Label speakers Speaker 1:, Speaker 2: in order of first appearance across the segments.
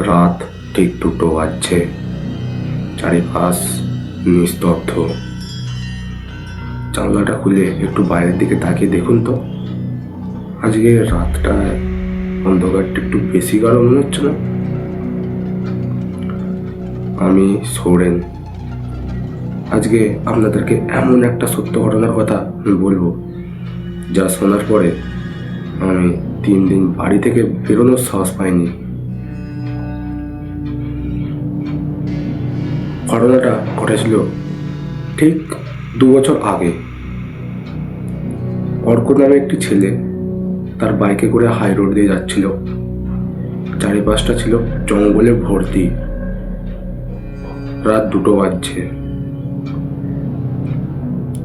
Speaker 1: রাত ঠিক 2টো বাজছে। চারিপাশ নিস্তব্ধ। জানলাটা খুলে একটু বাইরের দিকে তাকিয়ে দেখুন তো, আজকে রাতটা অন্ধকারটা একটু বেশি গাঢ় মনে হচ্ছে না? আমি সোরেন। আজকে আপনাদেরকে এমন একটা সত্য ঘটনার কথা বলবো, যা শোনার পরে আমি 3 দিন বাড়ি থেকে বেরোনোর সাহস পাইনি। ঘটনাটা ঘটেছিল ঠিক 2 বছর আগে। অর্ক নামে একটি ছেলে তার বাইকে করে হাই রোড দিয়ে যাচ্ছিল। চারিপাশটা ছিল জঙ্গলে ভর্তি। রাত 2টো বাজছে,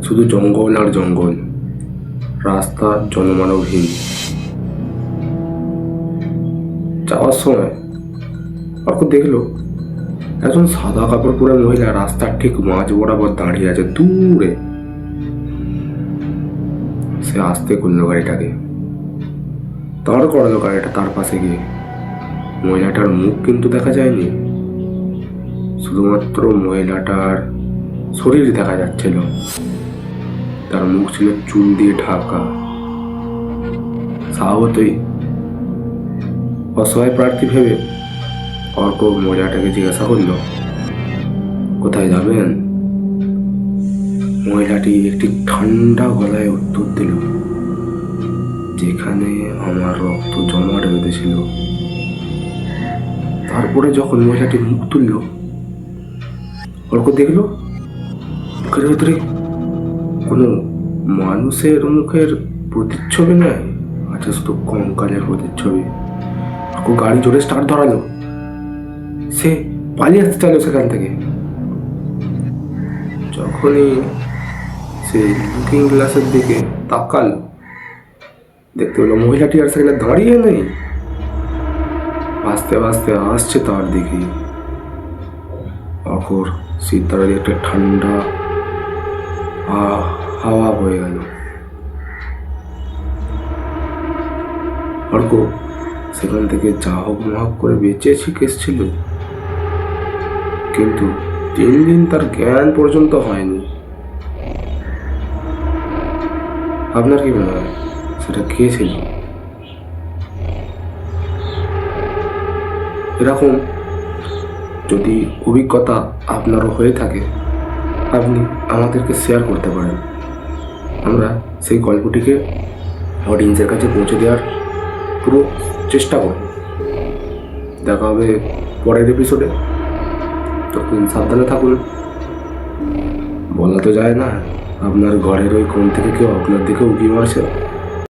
Speaker 1: শুধু জঙ্গল আর জঙ্গল, রাস্তা জনমানবহীন। যাওয়ার সময় অর্ক দেখলো একজন সাদা কাপড় পরা মহিলা রাস্তার ঠিক মাঝ বরাবর দাঁড়িয়ে আছে দূরে। সে আস্তে করলো গাড়িটাকে, দাঁড় করালো গাড়িটা তার পাশে গিয়ে। মহিলাটার মুখ কিন্তু দেখা যায়নি, শুধুমাত্র মহিলাটার শরীর দেখা যাচ্ছিল। তার মুখ ছিল চুল দিয়ে ঢাকা। স্বভাবতই অসহায় প্রার্থী ভেবে অর্ক মহিলাটাকে জিজ্ঞাসা করলো, কোথায় যাবেন? মহিলাটি একটি ঠান্ডা গলায় উত্তর দিল, যেখানে আমার রক্ত জমাট বেঁধেছিল। তারপরে যখন মহিলাটি মুখ তুলল, অর্ক দেখল মুখের ভেতরে কোনো মানুষের মুখের প্রতিচ্ছবি নয়, আছে শুধু কঙ্কালের প্রতিচ্ছবি। অর্ক গাড়ি জোরে স্টার্ট ধরালো। সে পালিয়ে আসতে চাইল সেখান থেকে। যখনই সে লুকিং গ্লাসের দিকে তাকাল, দেখতে পেল মহিলাটি আর সেখানে দাঁড়িয়ে নেই, আস্তে আস্তে আসছে তার দিকে। অর্কর শীততারা দিয়ে একটা ঠান্ডা হাওয়া বয়ে গেল। অর্ক সেখান থেকে যা হোক না হোক করে বেঁচে শিখেছিল, কিন্তু 3 দিন তার জ্ঞান পর্যন্ত হয়নি। আপনার কি মনে হয় সেটা কে ছিল? এরকম যদি অভিজ্ঞতা আপনারও হয়ে থাকে, আপনি আমাদেরকে শেয়ার করতে পারেন। আমরা সেই গল্পটিকে অডিয়েন্সের কাছে পৌঁছে দেওয়ার পুরো চেষ্টা করব। দেখা হবে পরের এপিসোডে। তখন সাবধানে থাকুন। বলা তো যায় না, আপনার ঘরের ওই কোণ থেকে কেউ আপনার দিকে উঁকি মারছে।